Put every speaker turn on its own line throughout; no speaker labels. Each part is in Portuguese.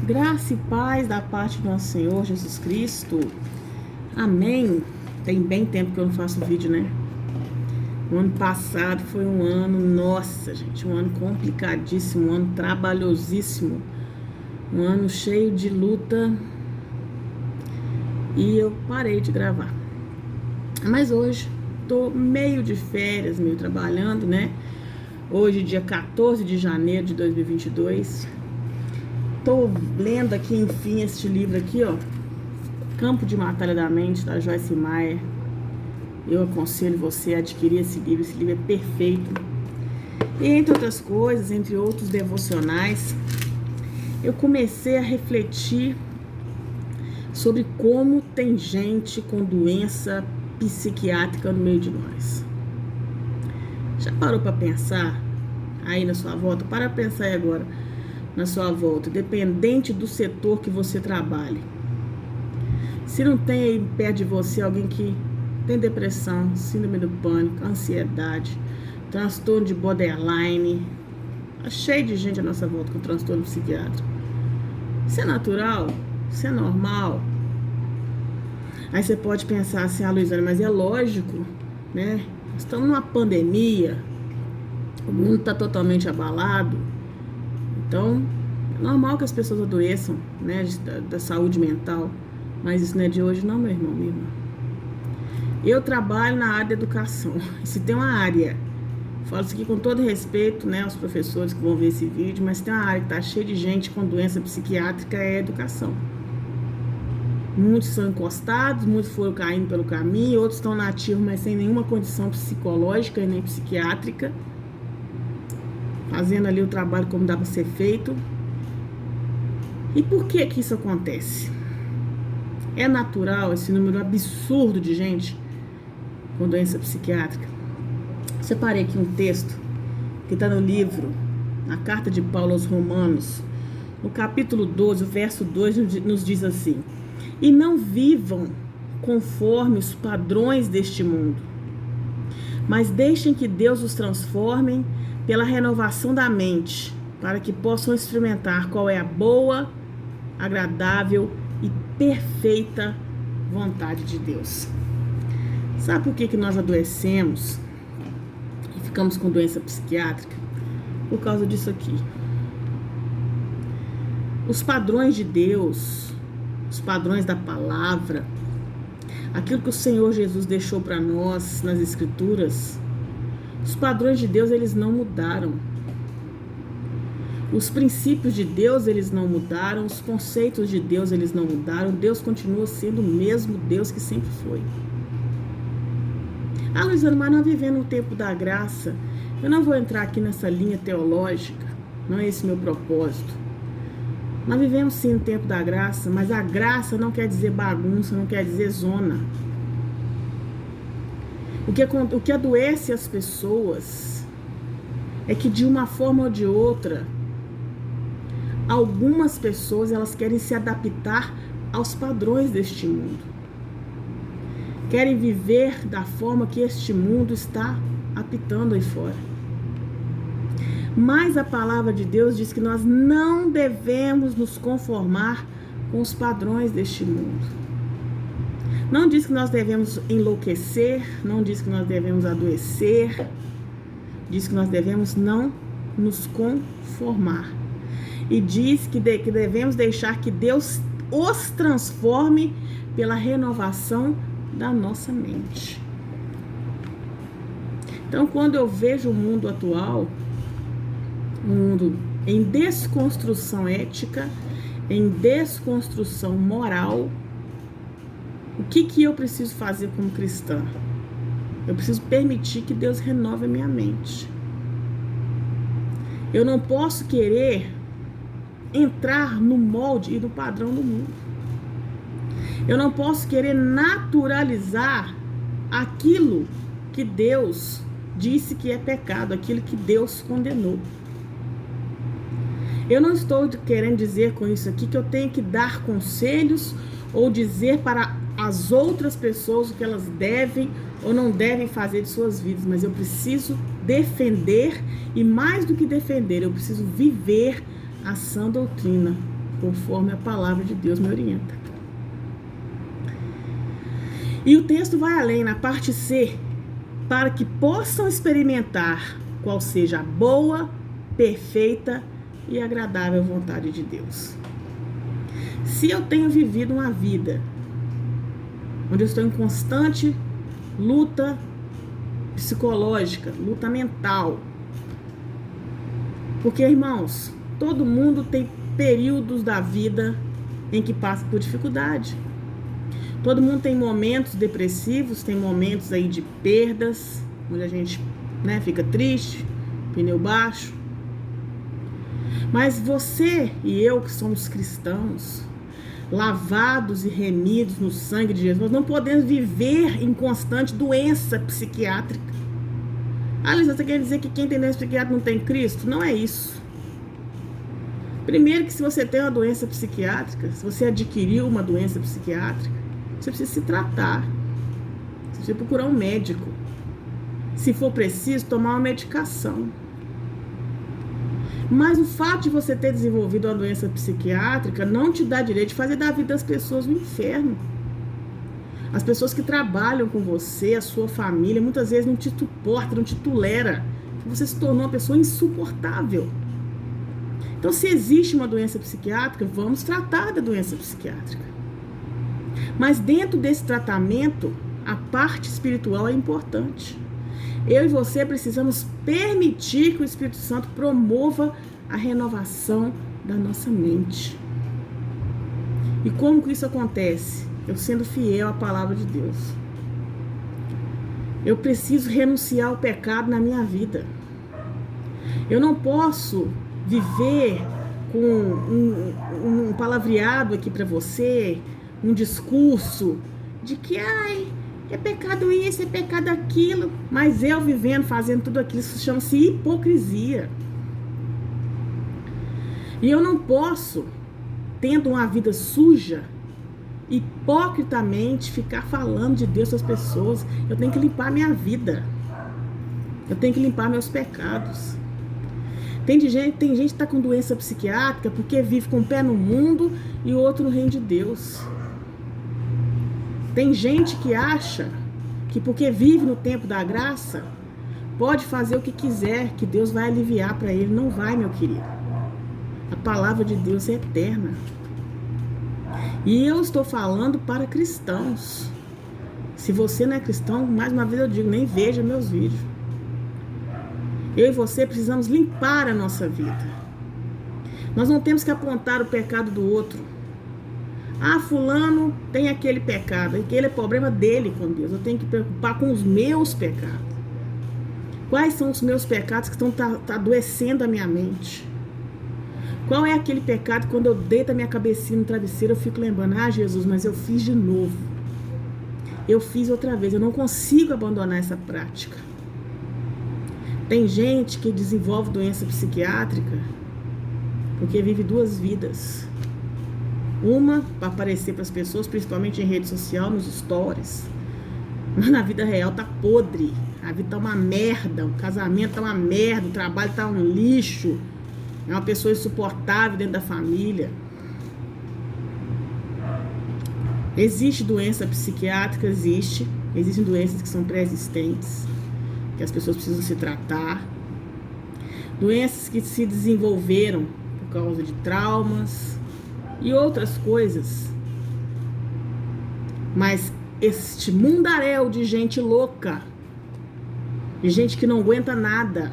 Graça e paz da parte do nosso Senhor Jesus Cristo. Amém. Tem bem tempo que eu não faço vídeo, né? O ano passado foi um ano, nossa, gente, um ano complicadíssimo, um ano trabalhosíssimo, um ano cheio de luta. E eu parei de gravar. Mas hoje tô meio de férias, meio trabalhando, né? Hoje, dia 14 de janeiro de 2022. Tô lendo aqui, enfim, este livro aqui, ó, Campo de Batalha da Mente, da Joyce Meyer. Eu aconselho você a adquirir esse livro é perfeito. E entre outras coisas, entre outros devocionais, eu comecei a refletir sobre como tem gente com doença psiquiátrica no meio de nós. Já parou para pensar aí na sua volta? Para pensar aí agora na sua volta, dependente do setor que você trabalhe. Se não tem aí perto de você alguém que tem depressão, síndrome do pânico, ansiedade, transtorno de borderline, tá cheio de gente à nossa volta com transtorno psiquiátrico. Isso é natural? Isso é normal? Aí você pode pensar assim, Luiziane, mas é lógico, né? Estamos numa pandemia, o mundo está totalmente abalado. Então, é normal que as pessoas adoeçam, né, da saúde mental. Mas isso não é de hoje não, meu irmão, minha irmã. Eu trabalho na área da educação. Se tem uma área, falo isso aqui com todo respeito, né, aos professores que vão ver esse vídeo, mas se tem uma área que está cheia de gente com doença psiquiátrica, é a educação. Muitos são encostados, muitos foram caindo pelo caminho, outros estão nativos, mas sem nenhuma condição psicológica e nem psiquiátrica, fazendo ali o trabalho como dá para ser feito. E por que que isso acontece? É natural esse número absurdo de gente com doença psiquiátrica? Separei aqui um texto que está no livro, na carta de Paulo aos Romanos, no capítulo 12, o verso 2 nos diz assim: e não vivam conforme os padrões deste mundo, mas deixem que Deus os transforme pela renovação da mente, para que possam experimentar qual é a boa, agradável e perfeita vontade de Deus. Sabe por que nós adoecemos e ficamos com doença psiquiátrica? Por causa disso aqui. Os padrões de Deus, os padrões da palavra, aquilo que o Senhor Jesus deixou para nós nas Escrituras, os padrões de Deus, eles não mudaram. Os princípios de Deus, eles não mudaram. Os conceitos de Deus, eles não mudaram. Deus continua sendo o mesmo Deus que sempre foi. Luiziane, mas nós vivemos no tempo da graça. Eu não vou entrar aqui nessa linha teológica. Não é esse meu propósito. Nós vivemos sim no tempo da graça, mas a graça não quer dizer bagunça, não quer dizer zona. O que adoece as pessoas é que de uma forma ou de outra, algumas pessoas elas querem se adaptar aos padrões deste mundo. Querem viver da forma que este mundo está apitando aí fora. Mas a palavra de Deus diz que nós não devemos nos conformar com os padrões deste mundo. Não diz que nós devemos enlouquecer, não diz que nós devemos adoecer, diz que nós devemos não nos conformar. E diz que devemos deixar que Deus os transforme pela renovação da nossa mente. Então, quando eu vejo o mundo atual, um mundo em desconstrução ética, em desconstrução moral, o que eu preciso fazer como cristã? Eu preciso permitir que Deus renove a minha mente. Eu não posso querer entrar no molde e no padrão do mundo. Eu não posso querer naturalizar aquilo que Deus disse que é pecado, aquilo que Deus condenou. Eu não estou querendo dizer com isso aqui que eu tenho que dar conselhos ou dizer para as outras pessoas o que elas devem ou não devem fazer de suas vidas, mas eu preciso defender, e mais do que defender, eu preciso viver a sã doutrina conforme a palavra de Deus me orienta. E o texto vai além, na parte C, para que possam experimentar qual seja a boa, perfeita e agradável vontade de Deus. Se eu tenho vivido uma vida onde eu estou em constante luta psicológica, luta mental, porque, irmãos, todo mundo tem períodos da vida em que passa por dificuldade. Todo mundo tem momentos depressivos, tem momentos aí de perdas, onde a gente, fica triste, pneu baixo. Mas você e eu que somos cristãos, lavados e remidos no sangue de Jesus, não podemos viver em constante doença psiquiátrica. Aliás, você quer dizer que quem tem doença psiquiátrica não tem Cristo? Não é isso. Primeiro que se você tem uma doença psiquiátrica, se você adquiriu uma doença psiquiátrica, você precisa se tratar. Você precisa procurar um médico. Se for preciso, tomar uma medicação. Mas o fato de você ter desenvolvido uma doença psiquiátrica não te dá direito de fazer da vida das pessoas um inferno. As pessoas que trabalham com você, a sua família, muitas vezes não te suportam, não te tolera. Você se tornou uma pessoa insuportável. Então, se existe uma doença psiquiátrica, vamos tratar da doença psiquiátrica. Mas dentro desse tratamento, a parte espiritual é importante. Eu e você precisamos permitir que o Espírito Santo promova a renovação da nossa mente. E como que isso acontece? Eu sendo fiel à palavra de Deus. Eu preciso renunciar ao pecado na minha vida. Eu não posso viver com um palavreado aqui para você, um discurso de que, é pecado isso, é pecado aquilo, mas eu vivendo, fazendo tudo aquilo, isso chama-se hipocrisia. E eu não posso, tendo uma vida suja, hipocritamente ficar falando de Deus às pessoas. Eu tenho que limpar minha vida. Eu tenho que limpar meus pecados. Tem gente que está com doença psiquiátrica porque vive com um pé no mundo e o outro no reino de Deus. Tem gente que acha que porque vive no tempo da graça, pode fazer o que quiser, que Deus vai aliviar para ele. Não vai, meu querido. A palavra de Deus é eterna. E eu estou falando para cristãos. Se você não é cristão, mais uma vez eu digo, nem veja meus vídeos. Eu e você precisamos limpar a nossa vida. Nós não temos que apontar o pecado do outro. Fulano tem aquele pecado, aquele é problema dele com Deus. Eu tenho que preocupar com os meus pecados. Quais são os meus pecados que estão adoecendo a minha mente? Qual é aquele pecado que quando eu deito a minha cabecinha no travesseiro eu fico lembrando, Jesus, mas eu fiz de novo. Eu fiz outra vez, eu não consigo abandonar essa prática. Tem gente que desenvolve doença psiquiátrica porque vive duas vidas. Uma para aparecer para as pessoas, principalmente em rede social, nos stories. Mas na vida real tá podre. A vida tá uma merda, o casamento tá uma merda, o trabalho tá um lixo. É uma pessoa insuportável dentro da família. Existe doença psiquiátrica? Existe. Existem doenças que são pré-existentes, que as pessoas precisam se tratar. Doenças que se desenvolveram por causa de traumas e outras coisas. Mas este mundaréu de gente louca, de gente que não aguenta nada,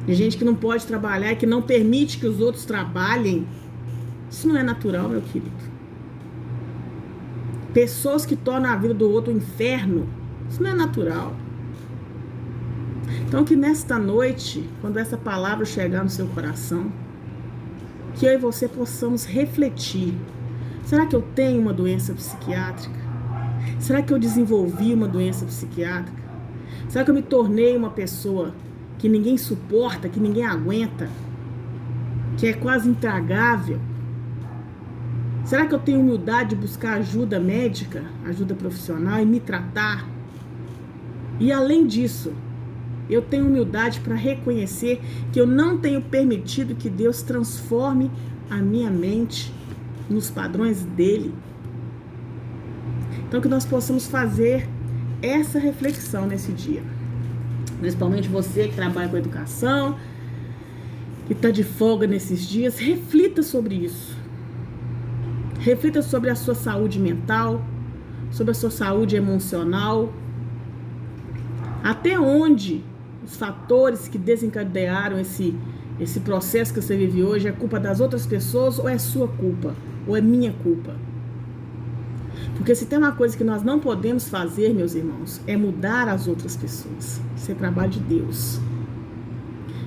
de gente que não pode trabalhar e que não permite que os outros trabalhem, isso não é natural, meu querido. Pessoas que tornam a vida do outro um inferno, isso não é natural. Então que nesta noite, quando essa palavra chegar no seu coração, que eu e você possamos refletir. Será que eu tenho uma doença psiquiátrica? Será que eu desenvolvi uma doença psiquiátrica? Será que eu me tornei uma pessoa que ninguém suporta, que ninguém aguenta, que é quase intragável? Será que eu tenho humildade de buscar ajuda médica, ajuda profissional e me tratar? E além disso, eu tenho humildade para reconhecer que eu não tenho permitido que Deus transforme a minha mente nos padrões dele? Então, que nós possamos fazer essa reflexão nesse dia. Principalmente você que trabalha com educação, que está de folga nesses dias, reflita sobre isso. Reflita sobre a sua saúde mental, sobre a sua saúde emocional. Até onde os fatores que desencadearam esse processo que você vive hoje é culpa das outras pessoas ou é sua culpa? Ou é minha culpa? Porque se tem uma coisa que nós não podemos fazer, meus irmãos, é mudar as outras pessoas. Isso é trabalho de Deus.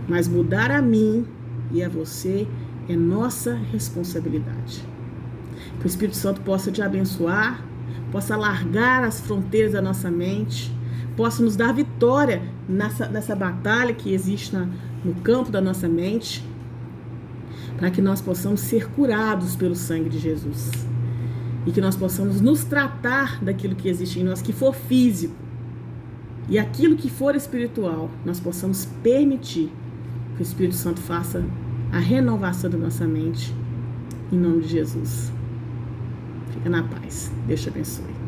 Mas mudar a mim e a você é nossa responsabilidade. Que o Espírito Santo possa te abençoar, possa alargar as fronteiras da nossa mente, possa nos dar vitória nessa batalha que existe no campo da nossa mente, para que nós possamos ser curados pelo sangue de Jesus. E que nós possamos nos tratar daquilo que existe em nós, que for físico. E aquilo que for espiritual, nós possamos permitir que o Espírito Santo faça a renovação da nossa mente. Em nome de Jesus. Fica na paz. Deus te abençoe.